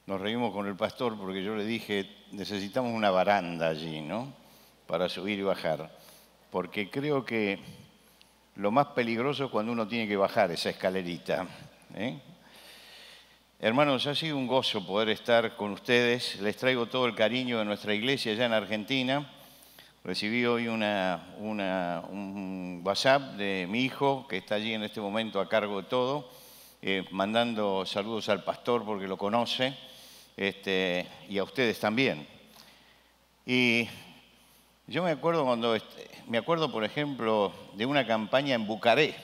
nos reímos con el pastor porque yo le dije, necesitamos una baranda allí, ¿no? Para subir y bajar. Porque creo que lo más peligroso es cuando uno tiene que bajar esa escalerita, ¿eh? Hermanos, ha sido un gozo poder estar con ustedes. Les traigo todo el cariño de nuestra iglesia allá en Argentina. Recibí hoy un WhatsApp de mi hijo, que está allí en este momento a cargo de todo, mandando saludos al pastor porque lo conoce, y a ustedes también. Y yo me acuerdo, por ejemplo, de una campaña en Bucaré,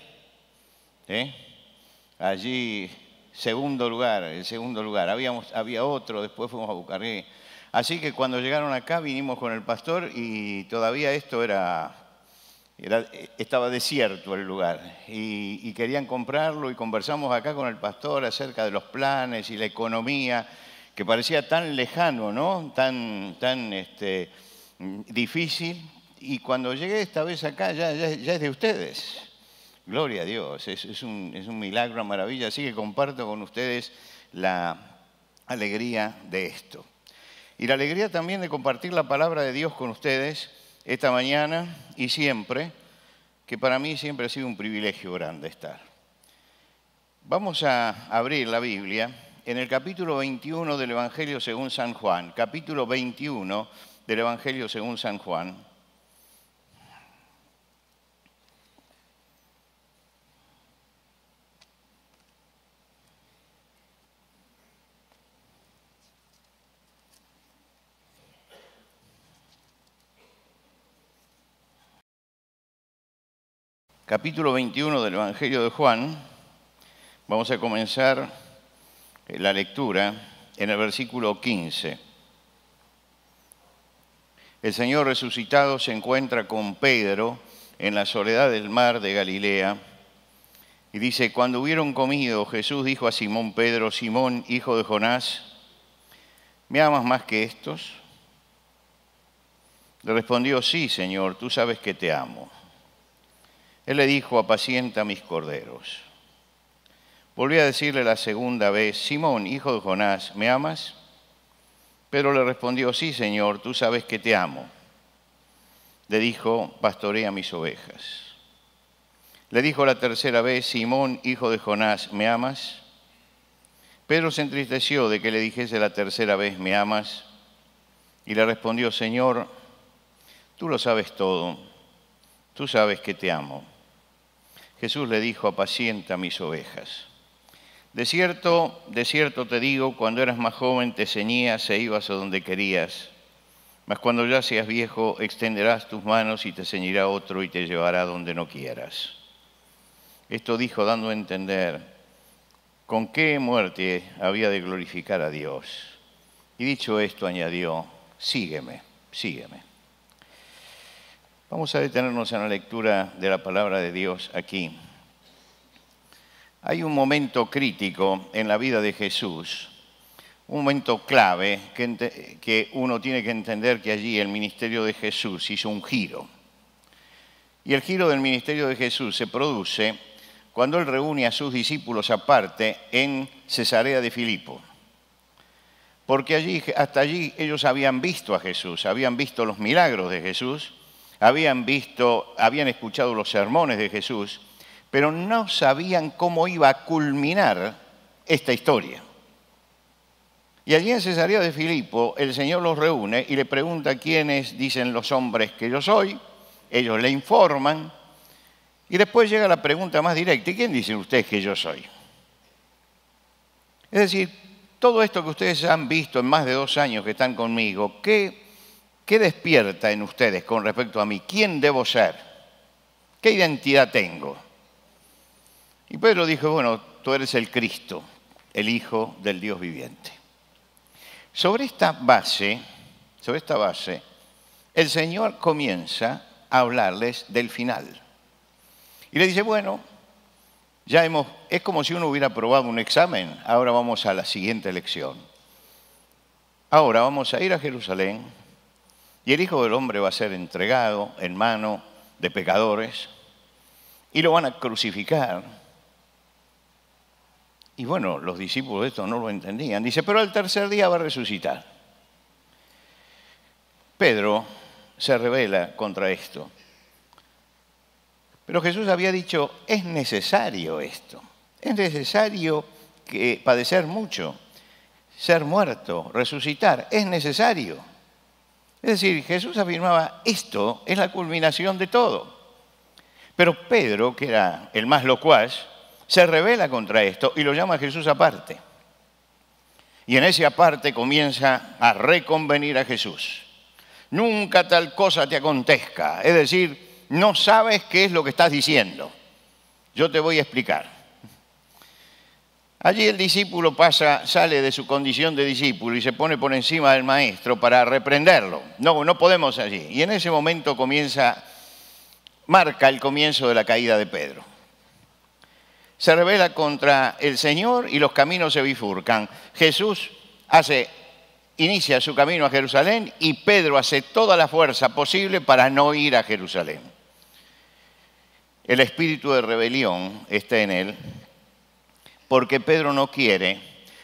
allí el segundo lugar. Había otro, después fuimos a Bucaré. Así que cuando llegaron acá vinimos con el pastor y todavía esto estaba desierto el lugar. Y querían comprarlo y conversamos acá con el pastor acerca de los planes y la economía, que parecía tan lejano, ¿no? Tan difícil. Y cuando llegué esta vez acá ya es de ustedes. Gloria a Dios, es un milagro, una maravilla, así que comparto con ustedes la alegría de esto. Y la alegría también de compartir la palabra de Dios con ustedes esta mañana y siempre, que para mí siempre ha sido un privilegio grande estar. Vamos a abrir la Biblia en el capítulo 21 del Evangelio según San Juan, capítulo 21 del Evangelio según San Juan. Capítulo 21 del Evangelio de Juan, vamos a comenzar la lectura en el versículo 15. El Señor resucitado se encuentra con Pedro en la soledad del mar de Galilea y dice, cuando hubieron comido, Jesús dijo a Simón Pedro, Simón, hijo de Jonás, ¿me amas más que estos? Le respondió, sí, Señor, tú sabes que te amo. Él le dijo, apacienta mis corderos. Volví a decirle la segunda vez, Simón, hijo de Jonás, ¿me amas? Pedro le respondió, sí, Señor, tú sabes que te amo. Le dijo, pastorea mis ovejas. Le dijo la tercera vez, Simón, hijo de Jonás, ¿me amas? Pedro se entristeció de que le dijese la tercera vez, ¿me amas? Y le respondió, Señor, tú lo sabes todo, tú sabes que te amo. Jesús le dijo, apacienta mis ovejas. De cierto te digo, cuando eras más joven te ceñías e ibas a donde querías, mas cuando ya seas viejo extenderás tus manos y te ceñirá otro y te llevará donde no quieras. Esto dijo dando a entender con qué muerte había de glorificar a Dios. Y dicho esto añadió, sígueme, sígueme. Vamos a detenernos en la lectura de la palabra de Dios aquí. Hay un momento crítico en la vida de Jesús, un momento clave que uno tiene que entender que allí el ministerio de Jesús hizo un giro. Y el giro del ministerio de Jesús se produce cuando Él reúne a sus discípulos aparte en Cesarea de Filipo. Porque hasta allí ellos habían visto a Jesús, habían visto los milagros de Jesús, habían escuchado los sermones de Jesús, pero no sabían cómo iba a culminar esta historia. Y allí en Cesarea de Filipo el Señor los reúne y le pregunta quiénes dicen los hombres que yo soy. Ellos le informan y después llega la pregunta más directa, ¿y quién dicen ustedes que yo soy? Es decir, todo esto que ustedes han visto en más de 2 años que están conmigo, ¿qué despierta en ustedes con respecto a mí? ¿Quién debo ser? ¿Qué identidad tengo? Y Pedro dijo, bueno, tú eres el Cristo, el Hijo del Dios viviente. Sobre esta base, el Señor comienza a hablarles del final. Y le dice, bueno, es como si uno hubiera aprobado un examen, ahora vamos a la siguiente lección. Ahora vamos a ir a Jerusalén y el Hijo del Hombre va a ser entregado en mano de pecadores y lo van a crucificar. Y bueno, los discípulos esto no lo entendían. Dice, pero al tercer día va a resucitar. Pedro se rebela contra esto. Pero Jesús había dicho, es necesario esto. Es necesario padecer mucho, ser muerto, resucitar. Es necesario. Es decir, Jesús afirmaba, esto es la culminación de todo. Pero Pedro, que era el más locuaz, se rebela contra esto y lo llama a Jesús aparte. Y en ese aparte comienza a reconvenir a Jesús. Nunca tal cosa te acontezca. Es decir, no sabes qué es lo que estás diciendo. Yo te voy a explicar. Allí el discípulo sale de su condición de discípulo y se pone por encima del maestro para reprenderlo. No podemos allí. Y en ese momento marca el comienzo de la caída de Pedro. Se rebela contra el Señor y los caminos se bifurcan. Jesús inicia su camino a Jerusalén y Pedro hace toda la fuerza posible para no ir a Jerusalén. El espíritu de rebelión está en él porque Pedro no quiere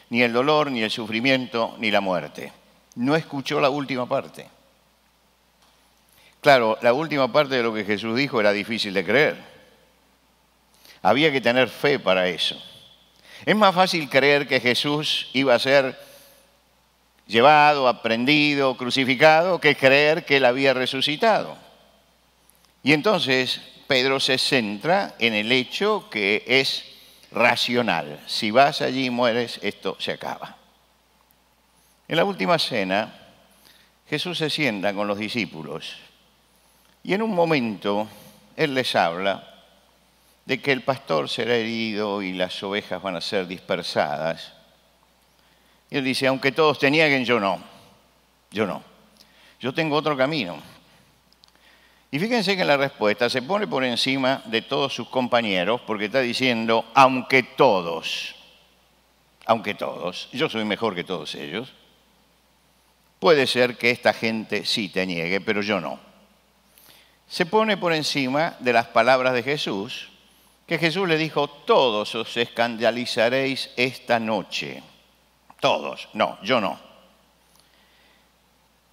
ni el dolor, ni el sufrimiento, ni la muerte. No escuchó la última parte. Claro, la última parte de lo que Jesús dijo era difícil de creer. Había que tener fe para eso. Es más fácil creer que Jesús iba a ser llevado, aprendido, crucificado, que creer que él había resucitado. Y entonces Pedro se centra en el hecho que es racional. Si vas allí y mueres, esto se acaba. En la última cena, Jesús se sienta con los discípulos y en un momento él les habla de que el pastor será herido y las ovejas van a ser dispersadas. Y él dice, aunque todos te nieguen, yo no. Yo tengo otro camino. Y fíjense que en la respuesta se pone por encima de todos sus compañeros porque está diciendo, aunque todos, yo soy mejor que todos ellos, puede ser que esta gente sí te niegue, pero yo no. Se pone por encima de las palabras de Jesús, que Jesús le dijo, todos os escandalizaréis esta noche. Todos, no, yo no.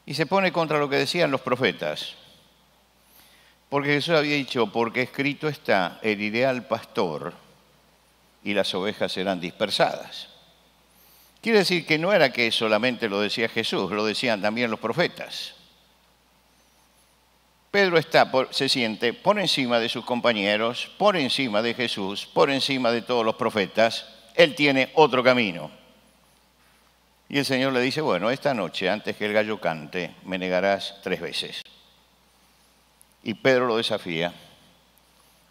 Y se pone contra lo que decían los profetas. Porque Jesús había dicho, porque escrito está, heriré al pastor y las ovejas serán dispersadas. Quiere decir que no era que solamente lo decía Jesús, lo decían también los profetas. Pedro se siente por encima de sus compañeros, por encima de Jesús, por encima de todos los profetas. Él tiene otro camino. Y el Señor le dice, bueno, esta noche, antes que el gallo cante, me negarás 3 veces. Y Pedro lo desafía,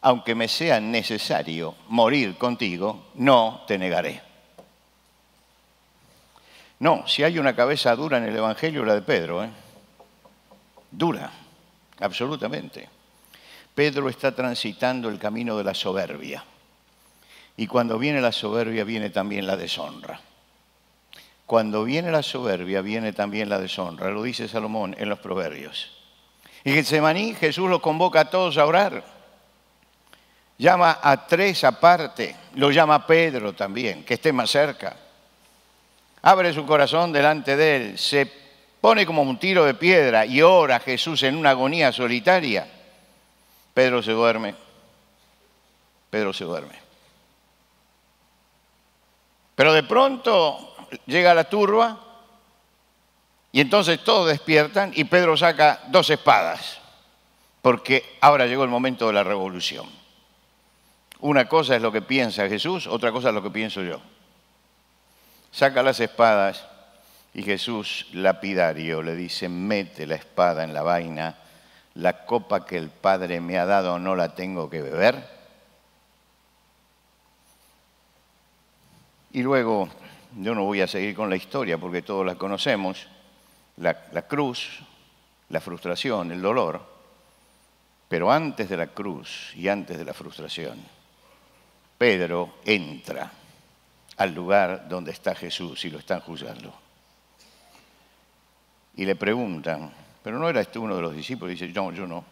aunque me sea necesario morir contigo, no te negaré. No, si hay una cabeza dura en el Evangelio, la de Pedro, dura, absolutamente. Pedro está transitando el camino de la soberbia. Y cuando viene la soberbia, viene también la deshonra. Cuando viene la soberbia, viene también la deshonra. Lo dice Salomón en los Proverbios. Y en Getsemaní Jesús los convoca a todos a orar. Llama a 3 aparte. Lo llama a Pedro también, que esté más cerca. Abre su corazón delante de él. Se pone como un tiro de piedra y ora a Jesús en una agonía solitaria. Pedro se duerme. Pedro se duerme. Pero de pronto llega la turba y entonces todos despiertan y Pedro saca 2 espadas, porque ahora llegó el momento de la revolución. Una cosa es lo que piensa Jesús, otra cosa es lo que pienso yo. Saca las espadas y Jesús, lapidario, le dice, mete la espada en la vaina, la copa que el Padre me ha dado no la tengo que beber. Y luego, yo no voy a seguir con la historia porque todos la conocemos, la cruz, la frustración, el dolor, pero antes de la cruz y antes de la frustración, Pedro entra al lugar donde está Jesús y lo están juzgando. Y le preguntan, ¿pero no eras tú uno de los discípulos? Y dice, no, yo no.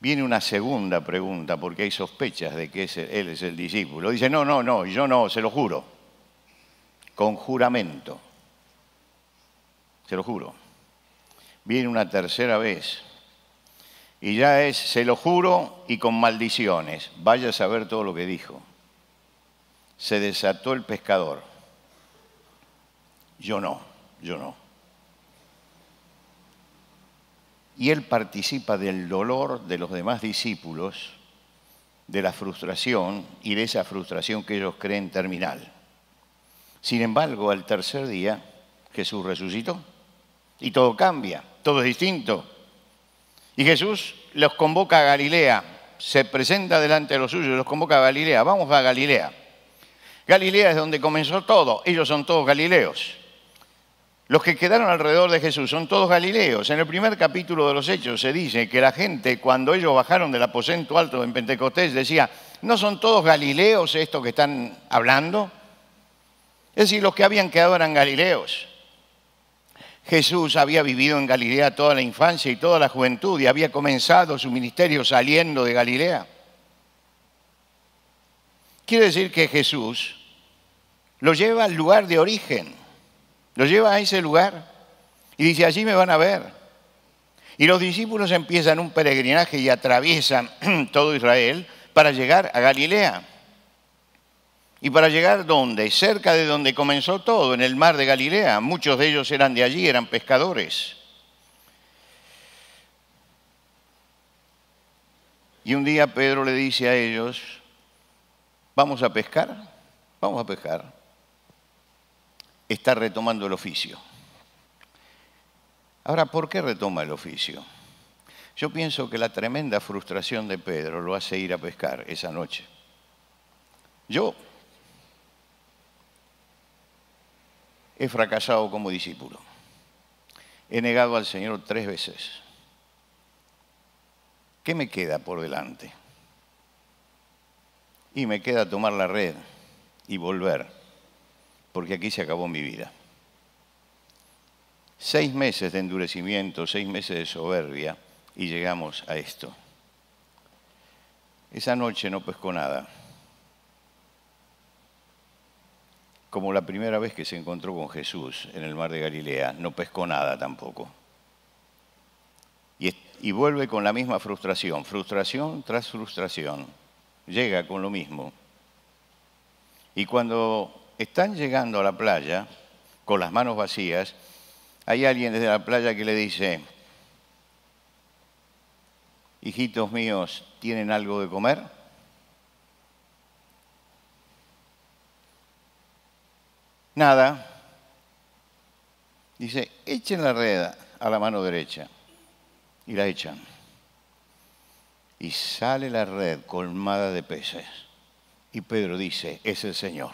Viene una segunda pregunta, porque hay sospechas de que él es el discípulo. Dice, no, yo no, se lo juro. Con juramento. Se lo juro. Viene una tercera vez. Y ya es, se lo juro y con maldiciones. Vaya a saber todo lo que dijo. Se desató el pescador. Yo no. Y él participa del dolor de los demás discípulos, de la frustración y de esa frustración que ellos creen terminal. Sin embargo, al tercer día, Jesús resucitó y todo cambia, todo es distinto. Y Jesús los convoca a Galilea, se presenta delante de los suyos y los convoca a Galilea. Vamos a Galilea. Galilea es donde comenzó todo, ellos son todos galileos. Los que quedaron alrededor de Jesús son todos galileos. En el primer capítulo de los Hechos se dice que la gente, cuando ellos bajaron del aposento alto en Pentecostés, decía, ¿no son todos galileos estos que están hablando? Es decir, los que habían quedado eran galileos. Jesús había vivido en Galilea toda la infancia y toda la juventud y había comenzado su ministerio saliendo de Galilea. Quiere decir que Jesús lo lleva al lugar de origen. Lo lleva a ese lugar y dice, allí me van a ver. Y los discípulos empiezan un peregrinaje y atraviesan todo Israel para llegar a Galilea. ¿Y para llegar dónde? Cerca de donde comenzó todo, en el mar de Galilea. Muchos de ellos eran de allí, eran pescadores. Y un día Pedro le dice a ellos, ¿vamos a pescar? Vamos a pescar. Está retomando el oficio. Ahora, ¿por qué retoma el oficio? Yo pienso que la tremenda frustración de Pedro lo hace ir a pescar esa noche. Yo he fracasado como discípulo. He negado al Señor 3 veces. ¿Qué me queda por delante? Y me queda tomar la red y volver. Porque aquí se acabó mi vida. 6 meses de endurecimiento, 6 meses de soberbia y llegamos a esto. Esa noche no pescó nada. Como la primera vez que se encontró con Jesús en el mar de Galilea, no pescó nada tampoco. Y vuelve con la misma frustración, frustración tras frustración. Llega con lo mismo. Y cuando están llegando a la playa, con las manos vacías, hay alguien desde la playa que le dice, hijitos míos, ¿tienen algo de comer? Nada. Dice, echen la red a la mano derecha. Y la echan. Y sale la red colmada de peces. Y Pedro dice, es el Señor.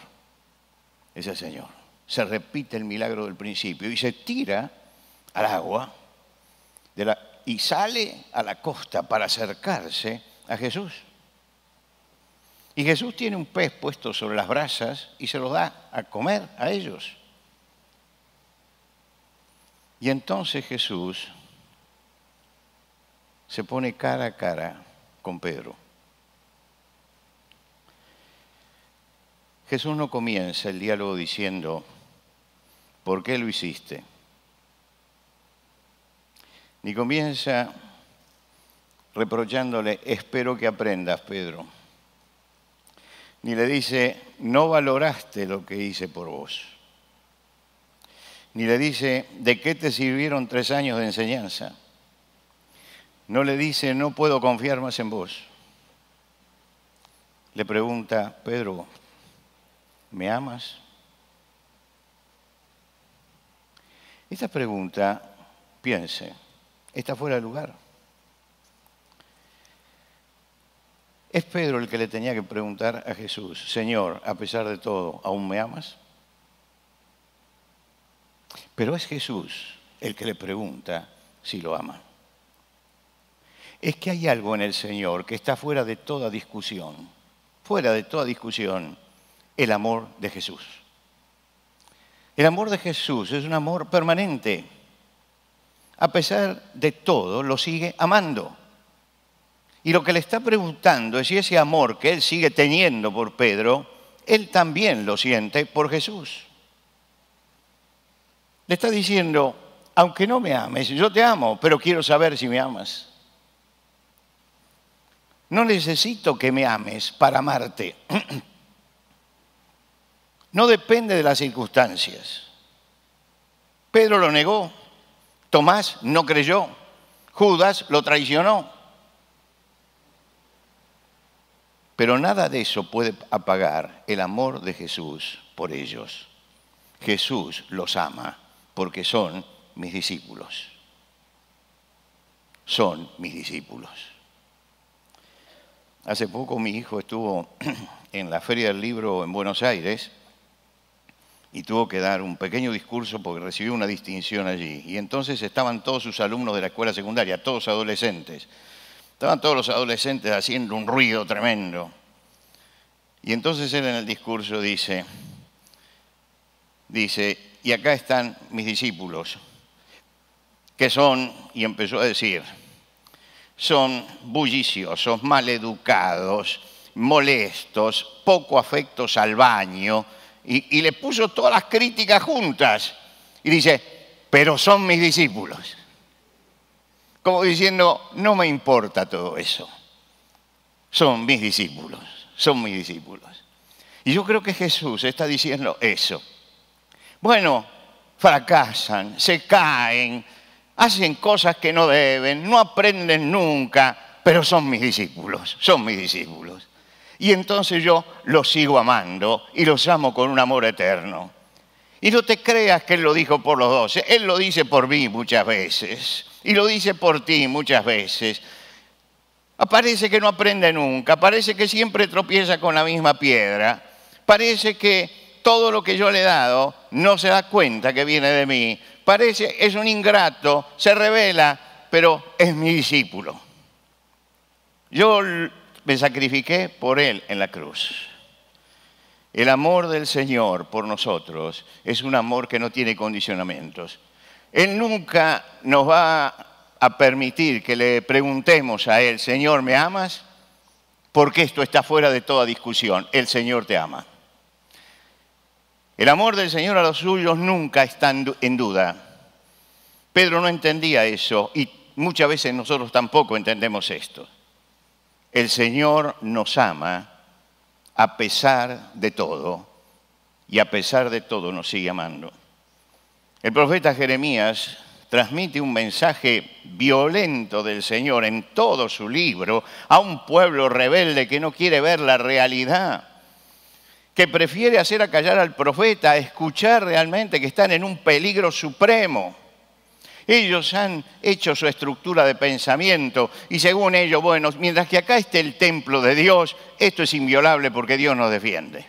Es el Señor. Se repite el milagro del principio y se tira al agua y sale a la costa para acercarse a Jesús. Y Jesús tiene un pez puesto sobre las brasas y se lo da a comer a ellos. Y entonces Jesús se pone cara a cara con Pedro. Jesús no comienza el diálogo diciendo, ¿por qué lo hiciste? Ni comienza reprochándole, espero que aprendas, Pedro. Ni le dice, no valoraste lo que hice por vos. Ni le dice, ¿de qué te sirvieron 3 años de enseñanza? No le dice, no puedo confiar más en vos. Le pregunta, Pedro, ¿me amas? Esta pregunta, piense, está fuera de lugar. Es Pedro el que le tenía que preguntar a Jesús, Señor, a pesar de todo, ¿aún me amas? Pero es Jesús el que le pregunta si lo ama. Es que hay algo en el Señor que está fuera de toda discusión. Fuera de toda discusión, el amor de Jesús. El amor de Jesús es un amor permanente. A pesar de todo, lo sigue amando. Y lo que le está preguntando es si ese amor que él sigue teniendo por Pedro, él también lo siente por Jesús. Le está diciendo, aunque no me ames, yo te amo, pero quiero saber si me amas. No necesito que me ames para amarte. No depende de las circunstancias. Pedro lo negó, Tomás no creyó, Judas lo traicionó. Pero nada de eso puede apagar el amor de Jesús por ellos. Jesús los ama porque son mis discípulos. Son mis discípulos. Hace poco mi hijo estuvo en la Feria del Libro en Buenos Aires y tuvo que dar un pequeño discurso porque recibió una distinción allí. Y entonces estaban todos sus alumnos de la escuela secundaria, todos adolescentes. Estaban todos los adolescentes haciendo un ruido tremendo. Y entonces él en el discurso dice, y acá están mis discípulos, que son, y empezó a decir, son bulliciosos, maleducados, molestos, poco afectos al baño, y le puso todas las críticas juntas. Y dice, pero son mis discípulos. Como diciendo, no me importa todo eso. Son mis discípulos, son mis discípulos. Y yo creo que Jesús está diciendo eso. Bueno, fracasan, se caen, hacen cosas que no deben, no aprenden nunca, pero son mis discípulos, son mis discípulos. Y entonces yo los sigo amando y los amo con un amor eterno. Y no te creas que Él lo dijo por los 12, Él lo dice por mí muchas veces. Y lo dice por ti muchas veces. Parece que no aprende nunca, parece que siempre tropieza con la misma piedra. Parece que todo lo que yo le he dado no se da cuenta que viene de mí. Parece, es un ingrato, se revela, pero es mi discípulo. Yo me sacrifiqué por Él en la cruz. El amor del Señor por nosotros es un amor que no tiene condicionamientos. Él nunca nos va a permitir que le preguntemos a Él, Señor, ¿me amas? Porque esto está fuera de toda discusión. El Señor te ama. El amor del Señor a los suyos nunca está en duda. Pedro no entendía eso y muchas veces nosotros tampoco entendemos esto. El Señor nos ama a pesar de todo y a pesar de todo nos sigue amando. El profeta Jeremías transmite un mensaje violento del Señor en todo su libro a un pueblo rebelde que no quiere ver la realidad, que prefiere hacer acallar al profeta, a escuchar realmente que están en un peligro supremo. Ellos han hecho su estructura de pensamiento y según ellos, bueno, mientras que acá esté el templo de Dios, esto es inviolable porque Dios nos defiende.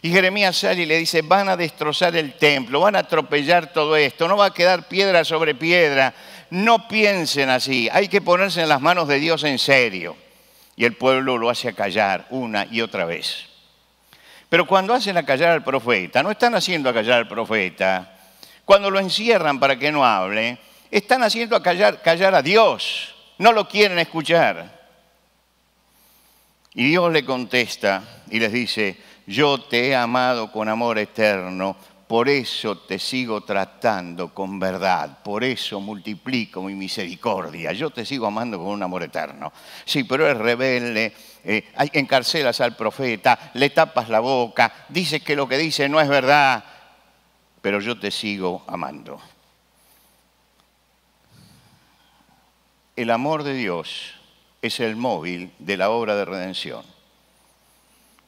Y Jeremías sale y le dice, van a destrozar el templo, van a atropellar todo esto, no va a quedar piedra sobre piedra. No piensen así, hay que ponerse en las manos de Dios en serio. Y el pueblo lo hace acallar una y otra vez. Pero cuando hacen acallar al profeta, no están haciendo acallar al profeta. Cuando lo encierran para que no hable, están haciendo callar a Dios. No lo quieren escuchar. Y Dios le contesta y les dice, yo te he amado con amor eterno, por eso te sigo tratando con verdad, por eso multiplico mi misericordia. Yo te sigo amando con un amor eterno. Sí, pero es rebelde, encarcelas al profeta, le tapas la boca, dices que lo que dice no es verdad, pero yo te sigo amando. El amor de Dios es el móvil de la obra de redención.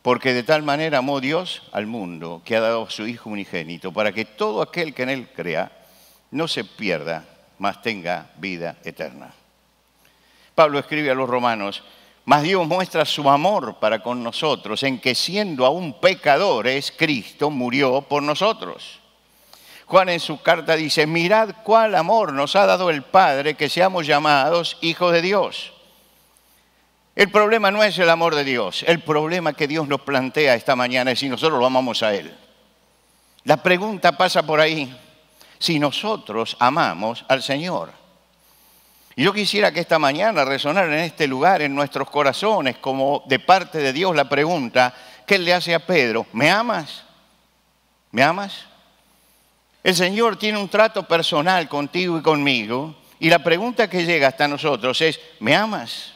Porque de tal manera amó Dios al mundo que ha dado a su Hijo unigénito para que todo aquel que en Él crea no se pierda, mas tenga vida eterna. Pablo escribe a los romanos, mas Dios muestra su amor para con nosotros en que siendo aún pecadores, Cristo murió por nosotros. Juan en su carta dice, mirad cuál amor nos ha dado el Padre que seamos llamados hijos de Dios. El problema no es el amor de Dios, el problema que Dios nos plantea esta mañana es si nosotros lo amamos a Él. La pregunta pasa por ahí, si nosotros amamos al Señor. Y yo quisiera que esta mañana resonara en este lugar, en nuestros corazones, como de parte de Dios la pregunta que Él le hace a Pedro: ¿me amas? ¿Me amas? El Señor tiene un trato personal contigo y conmigo, y la pregunta que llega hasta nosotros es: ¿me amas?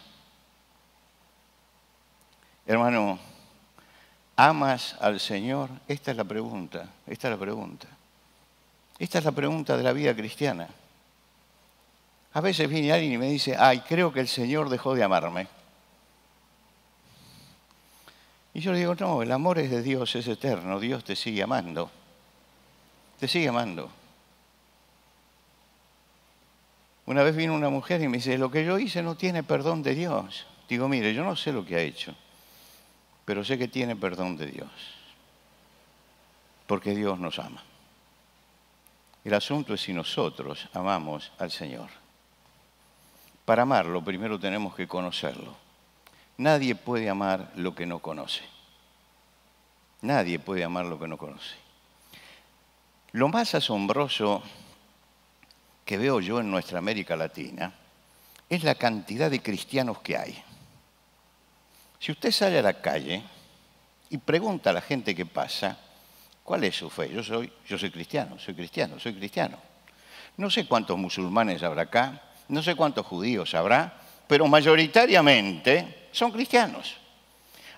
Hermano, ¿amas al Señor? Esta es la pregunta, esta es la pregunta. Esta es la pregunta de la vida cristiana. A veces viene alguien y me dice: ay, creo que el Señor dejó de amarme. Y yo le digo: no, el amor es de Dios, es eterno, Dios te sigue amando. Te sigue amando. Una vez vino una mujer y me dice: lo que yo hice no tiene perdón de Dios. Digo: mire, yo no sé lo que ha hecho, pero sé que tiene perdón de Dios, porque Dios nos ama. El asunto es si nosotros amamos al Señor. Para amarlo, primero tenemos que conocerlo. Nadie puede amar lo que no conoce. Nadie puede amar lo que no conoce. Lo más asombroso que veo yo en nuestra América Latina es la cantidad de cristianos que hay. Si usted sale a la calle y pregunta a la gente que pasa: ¿cuál es su fe? Yo soy cristiano, soy cristiano, soy cristiano. No sé cuántos musulmanes habrá acá, no sé cuántos judíos habrá, pero mayoritariamente son cristianos.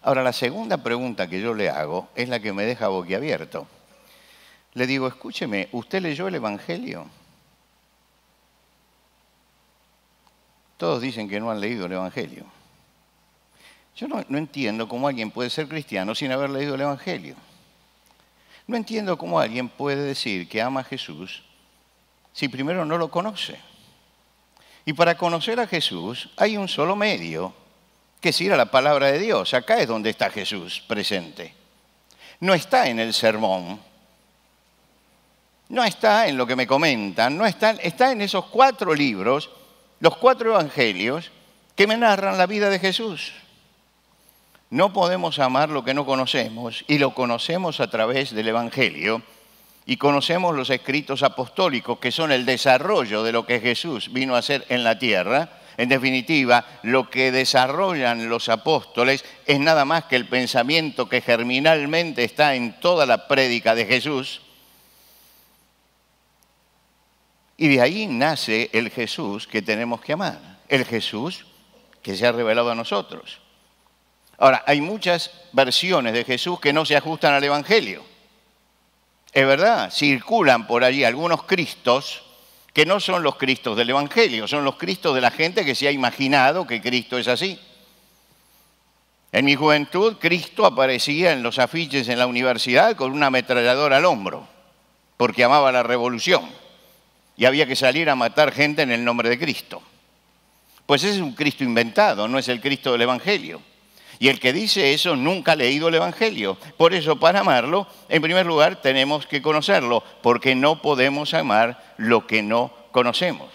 Ahora, la segunda pregunta que yo le hago es la que me deja boquiabierto. Le digo: escúcheme, ¿usted leyó el Evangelio? Todos dicen que no han leído el Evangelio. Yo no entiendo cómo alguien puede ser cristiano sin haber leído el Evangelio. No entiendo cómo alguien puede decir que ama a Jesús si primero no lo conoce. Y para conocer a Jesús hay un solo medio, que es ir a la palabra de Dios. Acá es donde está Jesús presente. No está en el sermón, no está en lo que me comentan, está en esos 4 libros, los 4 evangelios que me narran la vida de Jesús. No podemos amar lo que no conocemos, y lo conocemos a través del Evangelio, y conocemos los escritos apostólicos, que son el desarrollo de lo que Jesús vino a hacer en la tierra. En definitiva, lo que desarrollan los apóstoles es nada más que el pensamiento que germinalmente está en toda la prédica de Jesús. Y de ahí nace el Jesús que tenemos que amar, el Jesús que se ha revelado a nosotros. Ahora, hay muchas versiones de Jesús que no se ajustan al Evangelio. Es verdad, circulan por allí algunos cristos que no son los cristos del Evangelio, son los cristos de la gente que se ha imaginado que Cristo es así. En mi juventud, Cristo aparecía en los afiches en la universidad con una ametralladora al hombro, porque amaba la revolución y había que salir a matar gente en el nombre de Cristo. Pues ese es un Cristo inventado, no es el Cristo del Evangelio. Y el que dice eso nunca ha leído el Evangelio. Por eso, para amarlo, en primer lugar, tenemos que conocerlo, porque no podemos amar lo que no conocemos.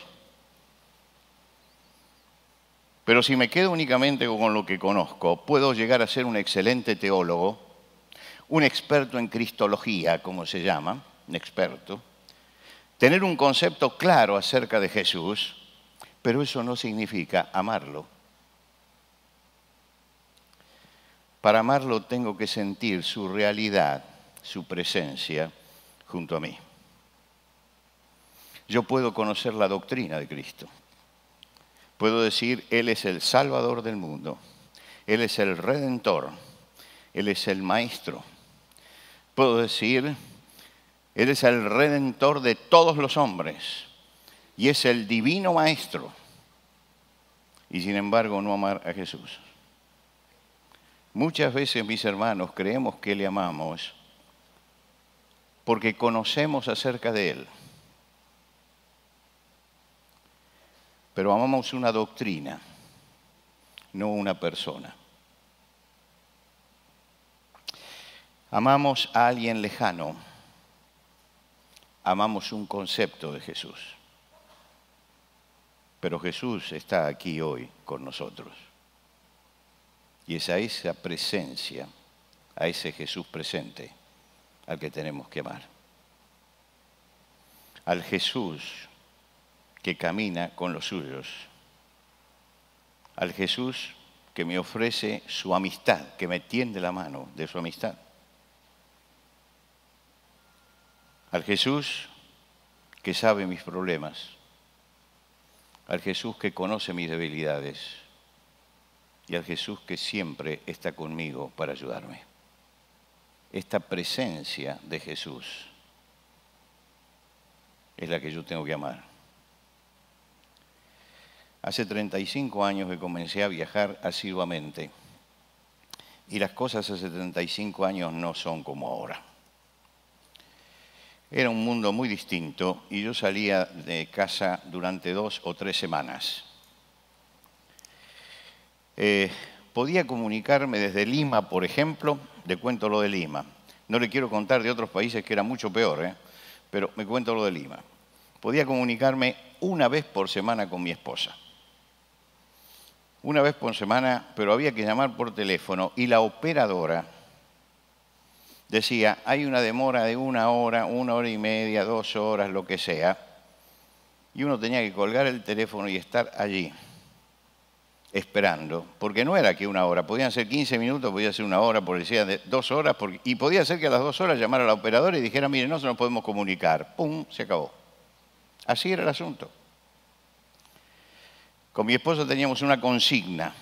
Pero si me quedo únicamente con lo que conozco, puedo llegar a ser un excelente teólogo, un experto en cristología, como se llama, un experto, tener un concepto claro acerca de Jesús, pero eso no significa amarlo. Para amarlo tengo que sentir su realidad, su presencia junto a mí. Yo puedo conocer la doctrina de Cristo. Puedo decir: Él es el Salvador del mundo. Él es el Redentor. Él es el Maestro. Puedo decir: Él es el Redentor de todos los hombres. Y es el Divino Maestro. Y sin embargo no amar a Jesús. Muchas veces, mis hermanos, creemos que le amamos porque conocemos acerca de Él. Pero amamos una doctrina, no una persona. Amamos a alguien lejano. Amamos un concepto de Jesús. Pero Jesús está aquí hoy con nosotros. Y es a esa presencia, a ese Jesús presente, al que tenemos que amar. Al Jesús que camina con los suyos al Jesús que me ofrece su amistad, que me tiende la mano de su amistad. Al Jesús que sabe mis problemas, al Jesús que conoce mis debilidades y al Jesús que siempre está conmigo para ayudarme. Esta presencia de Jesús es la que yo tengo que amar. Hace 35 años que comencé a viajar asiduamente y las cosas hace 35 años no son como ahora. Era un mundo muy distinto y yo salía de casa durante 2 o 3 semanas. Podía comunicarme desde Lima, por ejemplo, le cuento lo de Lima. No le quiero contar de otros países que era mucho peor, pero me cuento lo de Lima. Podía comunicarme una vez por semana con mi esposa. Una vez por semana, pero había que llamar por teléfono y la operadora decía, hay una demora de 1 hora, 1 hora y media, 2 horas, lo que sea, y uno tenía que colgar el teléfono y estar allí, esperando, porque no era que 1 hora, podían ser 15 minutos, podía ser 1 hora, porque decía de 2 horas, y podía ser que a las 2 horas llamara a la operadora y dijera, mire, no se nos podemos comunicar, ¡pum!, se acabó. Así era el asunto. Con mi esposo teníamos una consigna.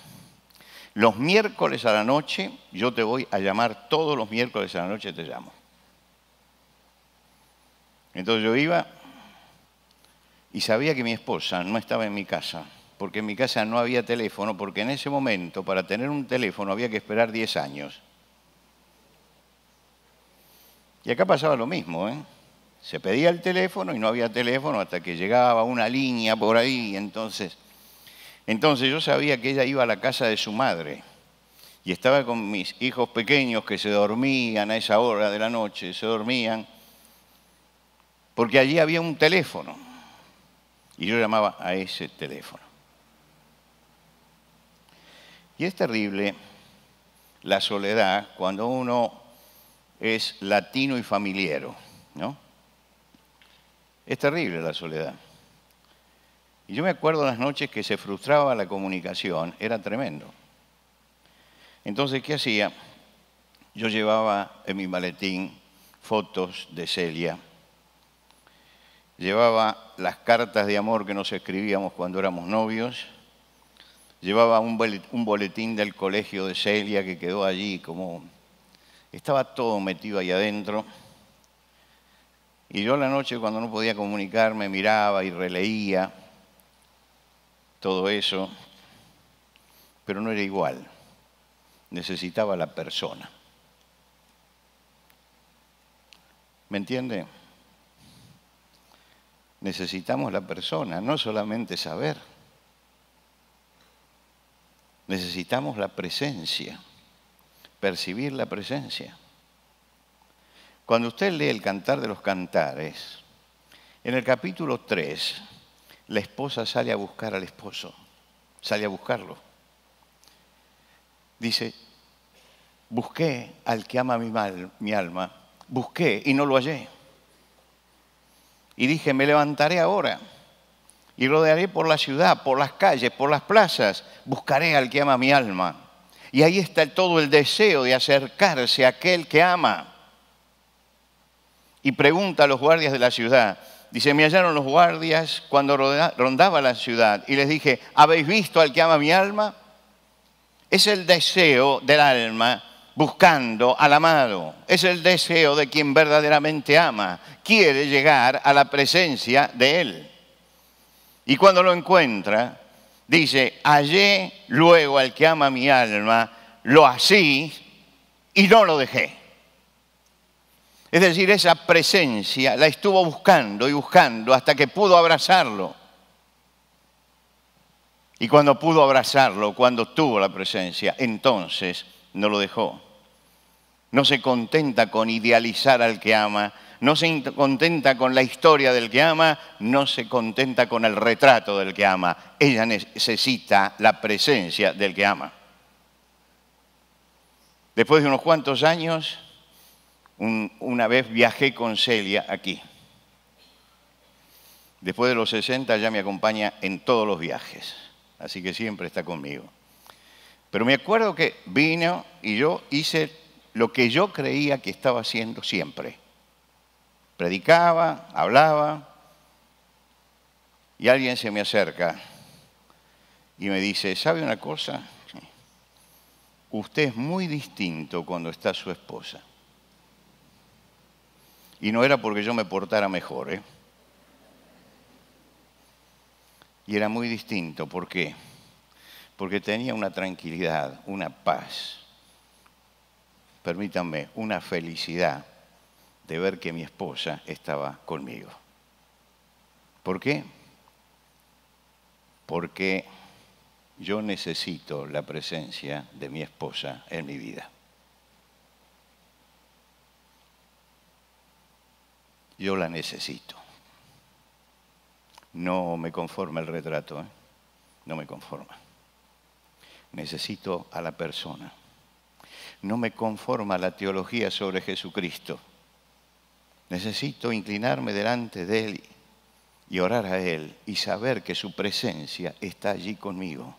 Los miércoles a la noche, yo te voy a llamar, todos los miércoles a la noche te llamo. Entonces yo iba y sabía que mi esposa no estaba en mi casa, porque en mi casa no había teléfono, porque en ese momento para tener un teléfono había que esperar 10 años. Y acá pasaba lo mismo, Se pedía el teléfono y no había teléfono hasta que llegaba una línea por ahí, entonces yo sabía que ella iba a la casa de su madre y estaba con mis hijos pequeños que se dormían a esa hora de la noche, se dormían, porque allí había un teléfono y yo llamaba a ese teléfono. Y es terrible la soledad cuando uno es latino y familiero, ¿no? Es terrible la soledad. Y yo me acuerdo las noches que se frustraba la comunicación, era tremendo. Entonces, ¿qué hacía? Yo llevaba en mi maletín fotos de Celia, llevaba las cartas de amor que nos escribíamos cuando éramos novios, llevaba un boletín del colegio de Celia que quedó allí, como estaba todo metido ahí adentro. Y yo a la noche, cuando no podía comunicarme, miraba y releía todo eso, pero no era igual. Necesitaba la persona. ¿Me entiende? Necesitamos la persona, no solamente saber. Necesitamos la presencia, percibir la presencia. Cuando usted lee el Cantar de los Cantares, en el capítulo 3, la esposa sale a buscar al esposo, sale a buscarlo. Dice, busqué al que ama mi alma, busqué y no lo hallé. Y dije, me levantaré ahora y rodearé por la ciudad, por las calles, por las plazas, buscaré al que ama mi alma. Y ahí está todo el deseo de acercarse a aquel que ama. Y pregunta a los guardias de la ciudad. Dice, me hallaron los guardias cuando rondaba la ciudad y les dije, ¿habéis visto al que ama mi alma? Es el deseo del alma buscando al amado. Es el deseo de quien verdaderamente ama. Quiere llegar a la presencia de él. Y cuando lo encuentra, dice, hallé luego al que ama mi alma, lo así y no lo dejé. Es decir, esa presencia la estuvo buscando y buscando hasta que pudo abrazarlo. Y cuando pudo abrazarlo, cuando tuvo la presencia, entonces no lo dejó. No se contenta con idealizar al que ama, no se contenta con la historia del que ama, no se contenta con el retrato del que ama. Ella necesita la presencia del que ama. Después de unos cuantos años, una vez viajé con Celia aquí. Después de los 60 ya me acompaña en todos los viajes. así que siempre está conmigo. Pero me acuerdo que vino y yo hice lo que yo creía que estaba haciendo siempre. Predicaba, hablaba, y alguien se me acerca y me dice, ¿sabe una cosa? Usted es muy distinto cuando está su esposa. Y no era porque yo me portara mejor, ¿eh? Y era muy distinto. ¿Por qué? Porque tenía una tranquilidad, una paz, permítanme, una felicidad de ver que mi esposa estaba conmigo. ¿Por qué? Porque yo necesito la presencia de mi esposa en mi vida. Yo la necesito. No me conforma el retrato, ¿eh? No me conforma. Necesito a la persona. No me conforma la teología sobre Jesucristo. Necesito inclinarme delante de Él y orar a Él y saber que su presencia está allí conmigo.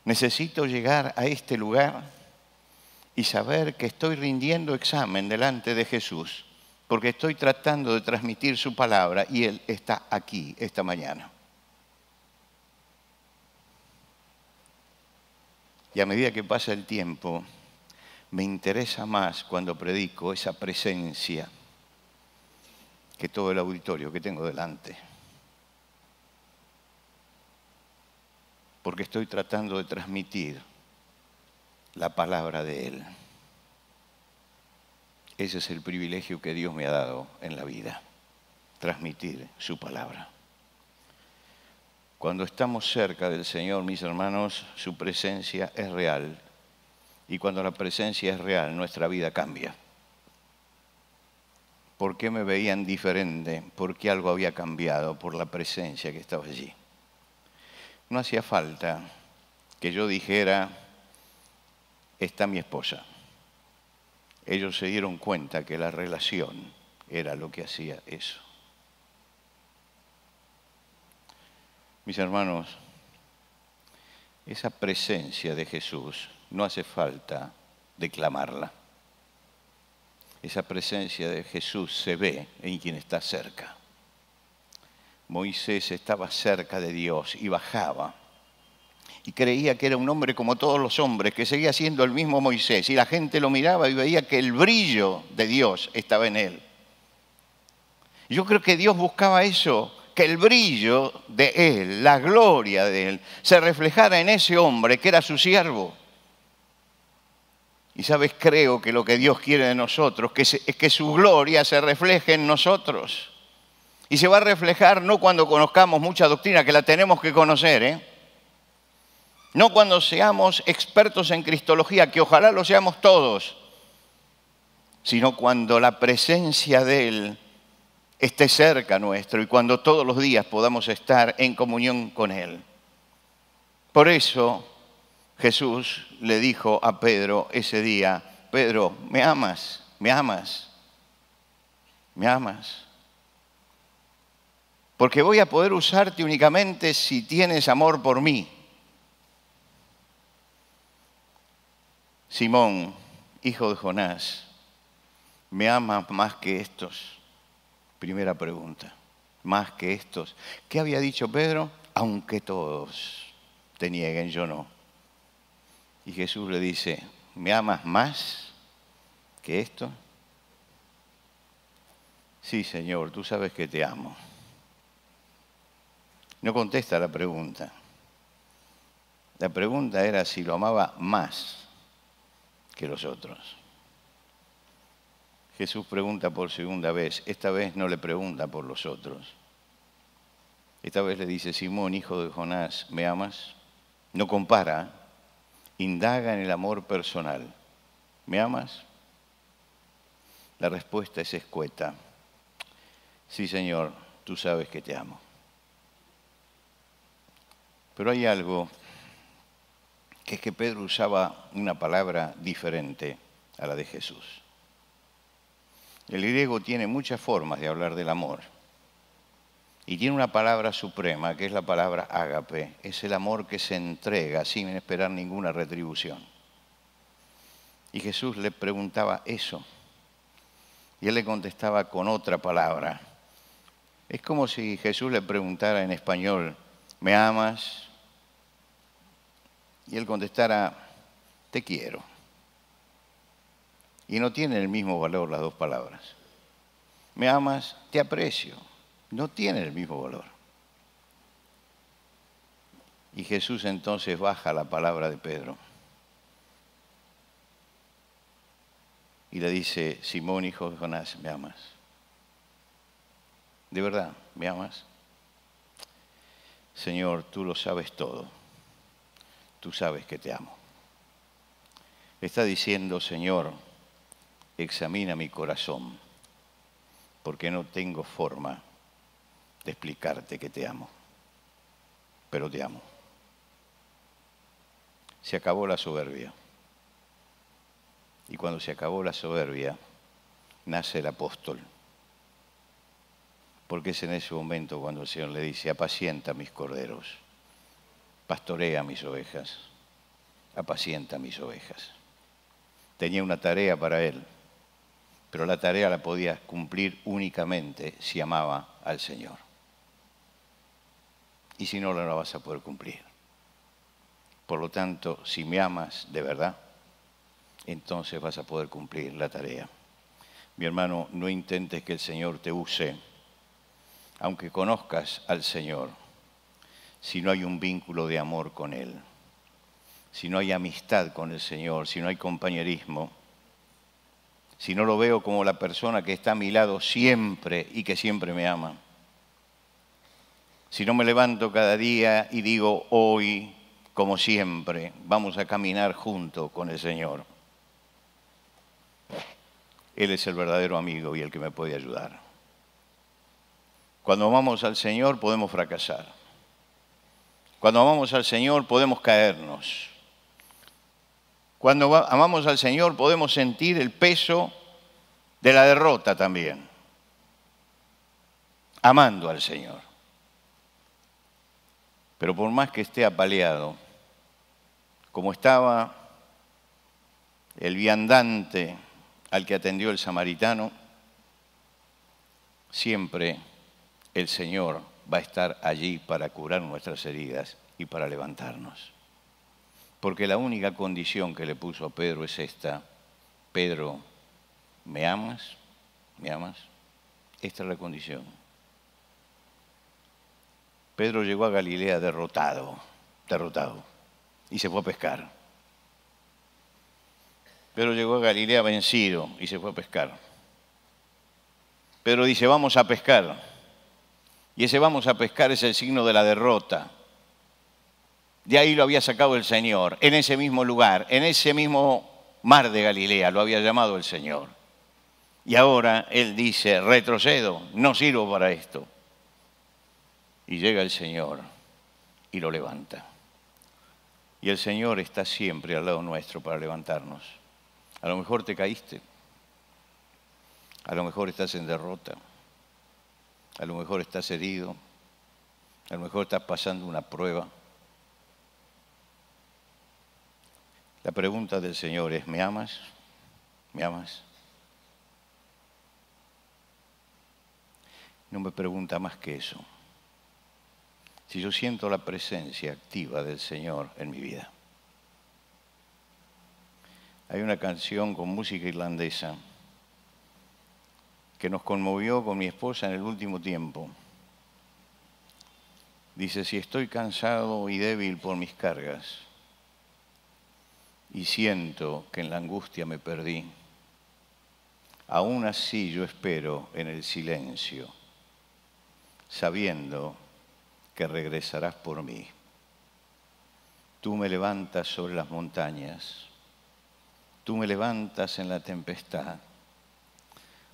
Necesito llegar a este lugar y saber que estoy rindiendo examen delante de Jesús, porque estoy tratando de transmitir su palabra y Él está aquí esta mañana. Y a medida que pasa el tiempo, me interesa más cuando predico esa presencia que todo el auditorio que tengo delante. Porque estoy tratando de transmitir la palabra de Él. Ese es el privilegio que Dios me ha dado en la vida, transmitir su palabra. Cuando estamos cerca del Señor, mis hermanos, su presencia es real. Y cuando la presencia es real, nuestra vida cambia. ¿Por qué me veían diferente? ¿Por qué algo había cambiado? Por la presencia que estaba allí. No hacía falta que yo dijera, está mi esposa. Ellos se dieron cuenta que la relación era lo que hacía eso. Mis hermanos, esa presencia de Jesús no hace falta declamarla. Esa presencia de Jesús se ve en quien está cerca. Moisés estaba cerca de Dios y bajaba. Y creía que era un hombre como todos los hombres, que seguía siendo el mismo Moisés. Y la gente lo miraba y veía que el brillo de Dios estaba en él. Yo creo que Dios buscaba eso, que el brillo de Él, la gloria de Él, se reflejara en ese hombre que era su siervo. Y sabes, creo que lo que Dios quiere de nosotros es que su gloria se refleje en nosotros. Y se va a reflejar no cuando conozcamos mucha doctrina, que la tenemos que conocer, ¿eh? No cuando seamos expertos en cristología, que ojalá lo seamos todos, sino cuando la presencia de Él esté cerca nuestro y cuando todos los días podamos estar en comunión con Él. Por eso Jesús le dijo a Pedro ese día, Pedro, ¿me amas? ¿Me amas? ¿Me amas? Porque voy a poder usarte únicamente si tienes amor por mí. Simón, hijo de Jonás, ¿me amas más que estos? Primera pregunta, más que estos. ¿Qué había dicho Pedro? Aunque todos te nieguen, yo no. Y Jesús le dice, ¿me amas más que esto? Sí, Señor, tú sabes que te amo. No contesta la pregunta. La pregunta era si lo amaba más que los otros. Jesús pregunta por segunda vez. Esta vez no le pregunta por los otros. Esta vez le dice, Simón, hijo de Jonás, ¿me amas? No compara, indaga en el amor personal. ¿Me amas? La respuesta es escueta. Sí, Señor, tú sabes que te amo. Pero hay algo, que es que Pedro usaba una palabra diferente a la de Jesús. El griego tiene muchas formas de hablar del amor. Y tiene una palabra suprema, que es la palabra ágape. Es el amor que se entrega sin esperar ninguna retribución. Y Jesús le preguntaba eso. Y él le contestaba con otra palabra. Es como si Jesús le preguntara en español, ¿me amas? Y él contestara, te quiero. Y no tienen el mismo valor las dos palabras. ¿Me amas? Te aprecio. No tienen el mismo valor. Y Jesús entonces baja la palabra de Pedro. Y le dice, Simón, hijo de Jonás, ¿me amas? ¿De verdad, me amas? Señor, tú lo sabes todo. Tú sabes que te amo. Está diciendo, Señor, examina mi corazón, porque no tengo forma de explicarte que te amo, pero te amo. Se acabó la soberbia. Y cuando se acabó la soberbia, nace el apóstol. Porque es en ese momento cuando el Señor le dice, apacienta mis corderos, pastorea mis ovejas, apacienta mis ovejas. Tenía una tarea para él, pero la tarea la podía cumplir únicamente si amaba al Señor. Y si no, no la vas a poder cumplir. Por lo tanto, si me amas de verdad, entonces vas a poder cumplir la tarea. Mi hermano, no intentes que el Señor te use, aunque conozcas al Señor, si no hay un vínculo de amor con Él, si no hay amistad con el Señor, si no hay compañerismo, si no lo veo como la persona que está a mi lado siempre y que siempre me ama, si no me levanto cada día y digo hoy, como siempre, vamos a caminar junto con el Señor. Él es el verdadero amigo y el que me puede ayudar. Cuando amamos al Señor podemos fracasar. Cuando amamos al Señor podemos caernos. Cuando amamos al Señor podemos sentir el peso de la derrota también. Amando al Señor. Pero por más que esté apaleado, como estaba el viandante al que atendió el samaritano, siempre el Señor va a estar allí para curar nuestras heridas y para levantarnos. Porque la única condición que le puso a Pedro es esta: Pedro, ¿me amas? ¿Me amas? Esta es la condición. Pedro llegó a Galilea derrotado, y se fue a pescar. Pedro llegó a Galilea vencido y se fue a pescar. Pedro dice, vamos a pescar. Y ese vamos a pescar es el signo de la derrota. De ahí lo había sacado el Señor, en ese mismo lugar, en ese mismo mar de Galilea, lo había llamado el Señor. Y ahora él dice, retrocedo, no sirvo para esto. Y llega el Señor y lo levanta. Y el Señor está siempre al lado nuestro para levantarnos. A lo mejor te caíste. A lo mejor estás en derrota. A lo mejor estás herido. A lo mejor estás pasando una prueba. La pregunta del Señor es, ¿me amas? ¿Me amas? No me pregunta más que eso. Si yo siento la presencia activa del Señor en mi vida. Hay una canción con música irlandesa que nos conmovió con mi esposa en el último tiempo. Dice, si estoy cansado y débil por mis cargas y siento que en la angustia me perdí, aún así yo espero en el silencio, sabiendo que regresarás por mí. Tú me levantas sobre las montañas, tú me levantas en la tempestad.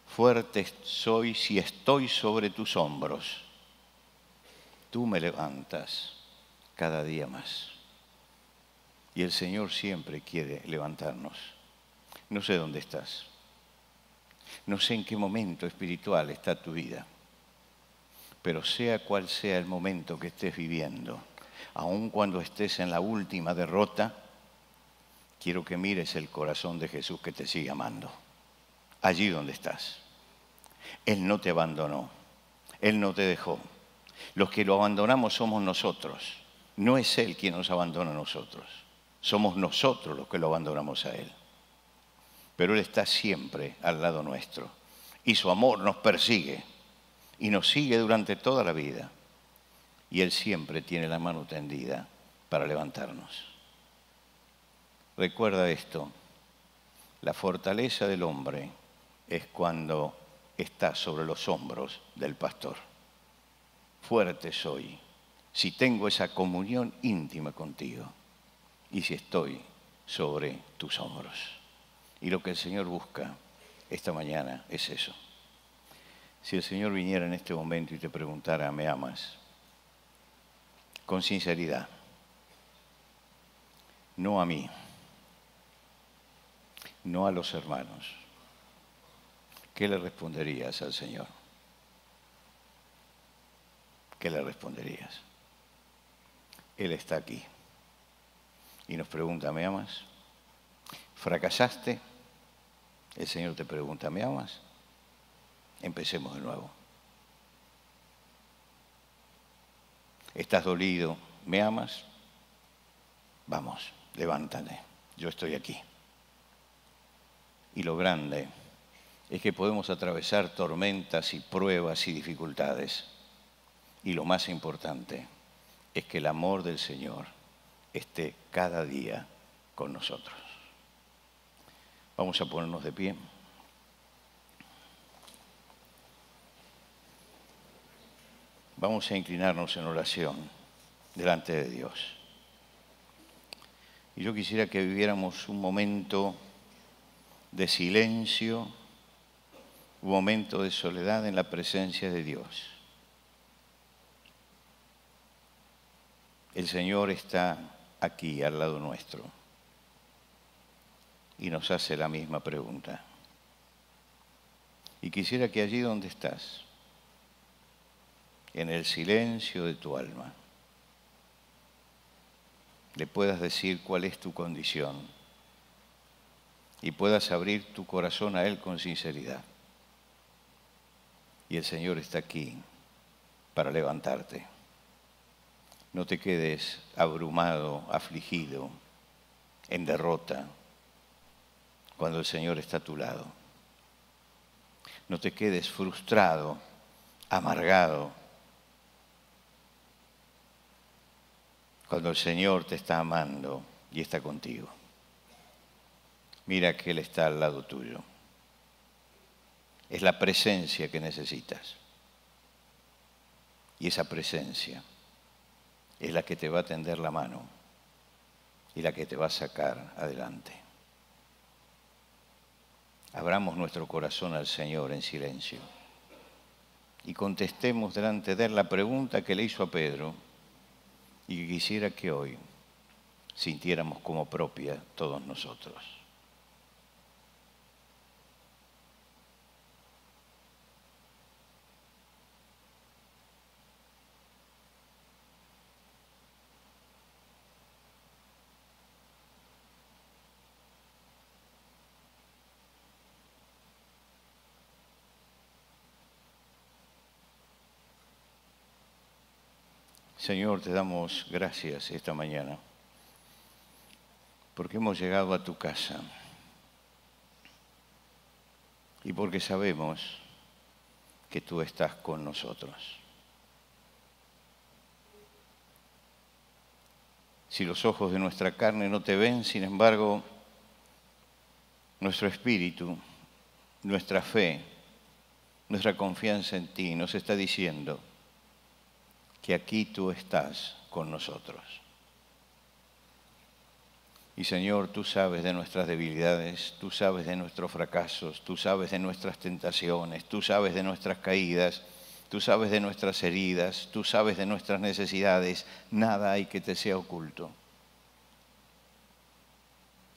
Fuerte soy si estoy sobre tus hombros. Tú me levantas cada día más. Y el Señor siempre quiere levantarnos. No sé dónde estás. No sé en qué momento espiritual está tu vida. Pero sea cual sea el momento que estés viviendo, aun cuando estés en la última derrota, quiero que mires el corazón de Jesús que te sigue amando. Allí donde estás. Él no te abandonó. Él no te dejó. Los que lo abandonamos somos nosotros. No es Él quien nos abandona a nosotros. Somos nosotros los que lo abandonamos a Él. Pero Él está siempre al lado nuestro. Y su amor nos persigue. Y nos sigue durante toda la vida. Y Él siempre tiene la mano tendida para levantarnos. Recuerda esto. La fortaleza del hombre es cuando está sobre los hombros del pastor. Fuerte soy si tengo esa comunión íntima contigo y si estoy sobre tus hombros. Y lo que el Señor busca esta mañana es eso. Si el Señor viniera en este momento y te preguntara, ¿me amas? Con sinceridad, no a mí, no a los hermanos, ¿qué le responderías al Señor? ¿Qué le responderías? Él está aquí y nos pregunta, ¿me amas? ¿Fracasaste? El Señor te pregunta, ¿me amas? Empecemos de nuevo. ¿Estás dolido? ¿Me amas? Vamos, levántate, yo estoy aquí. Y lo grande es que podemos atravesar tormentas y pruebas y dificultades. Y lo más importante es que el amor del Señor esté cada día con nosotros. Vamos a ponernos de pie. Vamos a inclinarnos en oración delante de Dios. Y yo quisiera que viviéramos un momento de silencio, un momento de soledad en la presencia de Dios. El Señor está aquí al lado nuestro y nos hace la misma pregunta. Y quisiera que allí donde estás, en el silencio de tu alma, le puedas decir cuál es tu condición y puedas abrir tu corazón a Él con sinceridad. Y el Señor está aquí para levantarte. No te quedes abrumado, afligido, en derrota, cuando el Señor está a tu lado. No te quedes frustrado, amargado, cuando el Señor te está amando y está contigo. Mira que Él está al lado tuyo. Es la presencia que necesitas. Y esa presencia es la que te va a tender la mano y la que te va a sacar adelante. Abramos nuestro corazón al Señor en silencio y contestemos delante de Él la pregunta que le hizo a Pedro y que quisiera que hoy sintiéramos como propia todos nosotros. Señor, te damos gracias esta mañana porque hemos llegado a tu casa y porque sabemos que tú estás con nosotros. Si los ojos de nuestra carne no te ven, sin embargo, nuestro espíritu, nuestra fe, nuestra confianza en ti nos está diciendo que aquí tú estás con nosotros. Y Señor, tú sabes de nuestras debilidades, tú sabes de nuestros fracasos, tú sabes de nuestras tentaciones, tú sabes de nuestras caídas, tú sabes de nuestras heridas, tú sabes de nuestras necesidades. Nada hay que te sea oculto.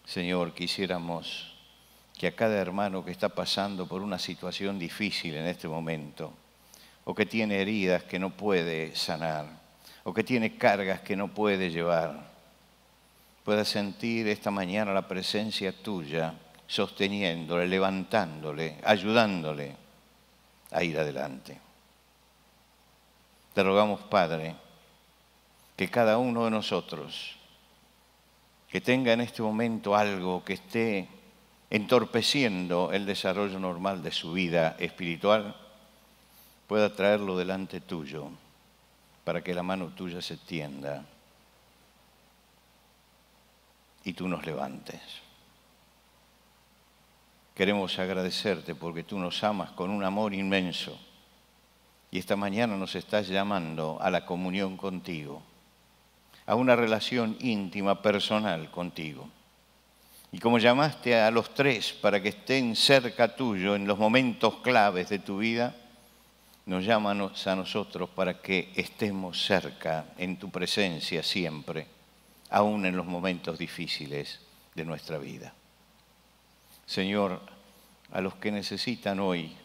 Señor, quisiéramos que a cada hermano que está pasando por una situación difícil en este momento, o que tiene heridas que no puede sanar, o que tiene cargas que no puede llevar, pueda sentir esta mañana la presencia tuya, sosteniéndole, levantándole, ayudándole a ir adelante. Te rogamos, Padre, que cada uno de nosotros que tenga en este momento algo que esté entorpeciendo el desarrollo normal de su vida espiritual, pueda traerlo delante tuyo para que la mano tuya se tienda y tú nos levantes. Queremos agradecerte porque tú nos amas con un amor inmenso y esta mañana nos estás llamando a la comunión contigo, a una relación íntima, personal contigo. Y como llamaste a los tres para que estén cerca tuyo en los momentos claves de tu vida, nos llamas a nosotros para que estemos cerca en tu presencia siempre, aún en los momentos difíciles de nuestra vida. Señor, a los que necesitan hoy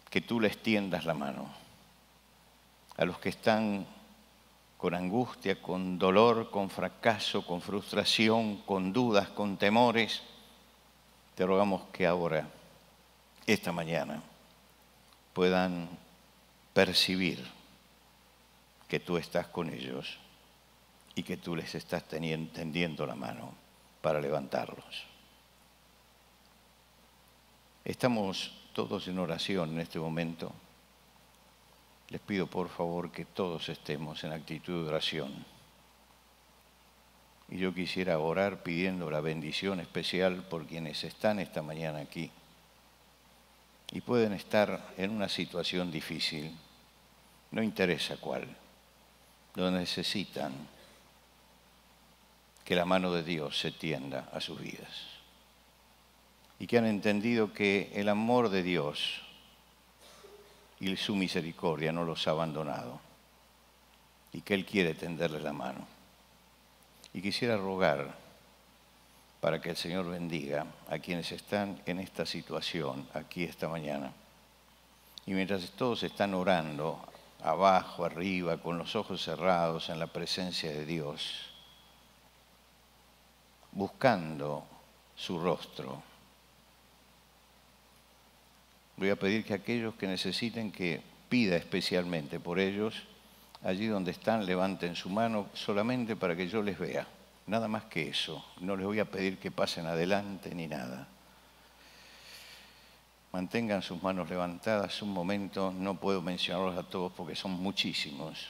que tú les tiendas la mano, a los que están con angustia, con dolor, con fracaso, con frustración, con dudas, con temores, te rogamos que ahora, esta mañana, puedan percibir que tú estás con ellos y que tú les estás tendiendo la mano para levantarlos. Estamos todos en oración en este momento. Les pido por favor que todos estemos en actitud de oración. Y yo quisiera orar pidiendo la bendición especial por quienes están esta mañana aquí y pueden estar en una situación difícil, no interesa cuál, donde necesitan que la mano de Dios se tienda a sus vidas y que han entendido que el amor de Dios y su misericordia no los ha abandonado y que Él quiere tenderles la mano. Y quisiera rogar para que el Señor bendiga a quienes están en esta situación aquí esta mañana. Y mientras todos están orando, abajo, arriba, con los ojos cerrados en la presencia de Dios, buscando su rostro, voy a pedir que aquellos que necesiten que pida especialmente por ellos, allí donde están, levanten su mano solamente para que yo les vea. Nada más que eso. No les voy a pedir que pasen adelante ni nada. Mantengan sus manos levantadas un momento. No puedo mencionarlos a todos porque son muchísimos.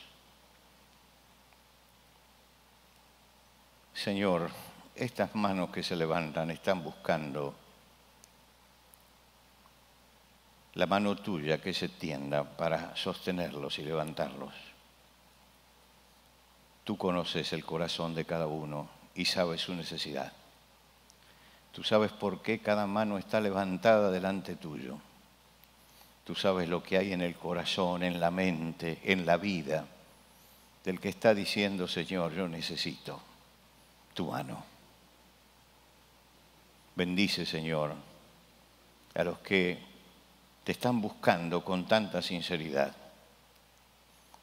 Señor, estas manos que se levantan están buscando la mano tuya que se tienda para sostenerlos y levantarlos. Tú conoces el corazón de cada uno y sabes su necesidad. Tú sabes por qué cada mano está levantada delante tuyo. Tú sabes lo que hay en el corazón, en la mente, en la vida del que está diciendo, Señor, yo necesito tu mano. Bendice, Señor, a los que te están buscando con tanta sinceridad,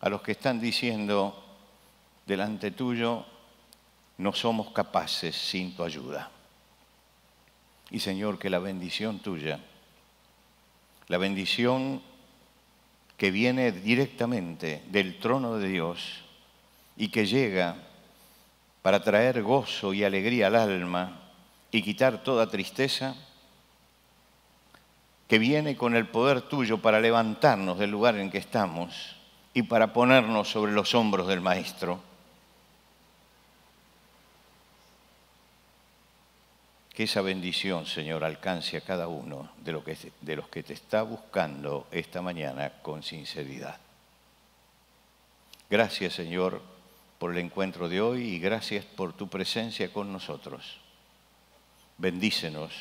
a los que están diciendo delante tuyo, no somos capaces sin tu ayuda. Y Señor, que la bendición tuya, la bendición que viene directamente del trono de Dios y que llega para traer gozo y alegría al alma y quitar toda tristeza, que viene con el poder tuyo para levantarnos del lugar en que estamos y para ponernos sobre los hombros del Maestro. Que esa bendición, Señor, alcance a cada uno de los que te está buscando esta mañana con sinceridad. Gracias, Señor, por el encuentro de hoy y gracias por tu presencia con nosotros. Bendícenos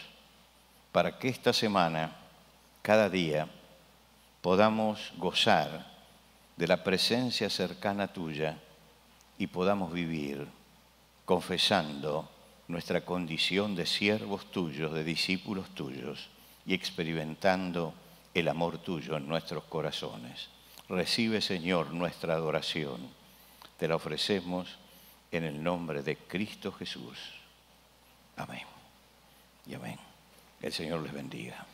para que esta semana, cada día, podamos gozar de la presencia cercana tuya y podamos vivir confesando nuestra condición de siervos tuyos, de discípulos tuyos, y experimentando el amor tuyo en nuestros corazones. Recibe, Señor, nuestra adoración. Te la ofrecemos en el nombre de Cristo Jesús. Amén y amén. Que el Señor les bendiga.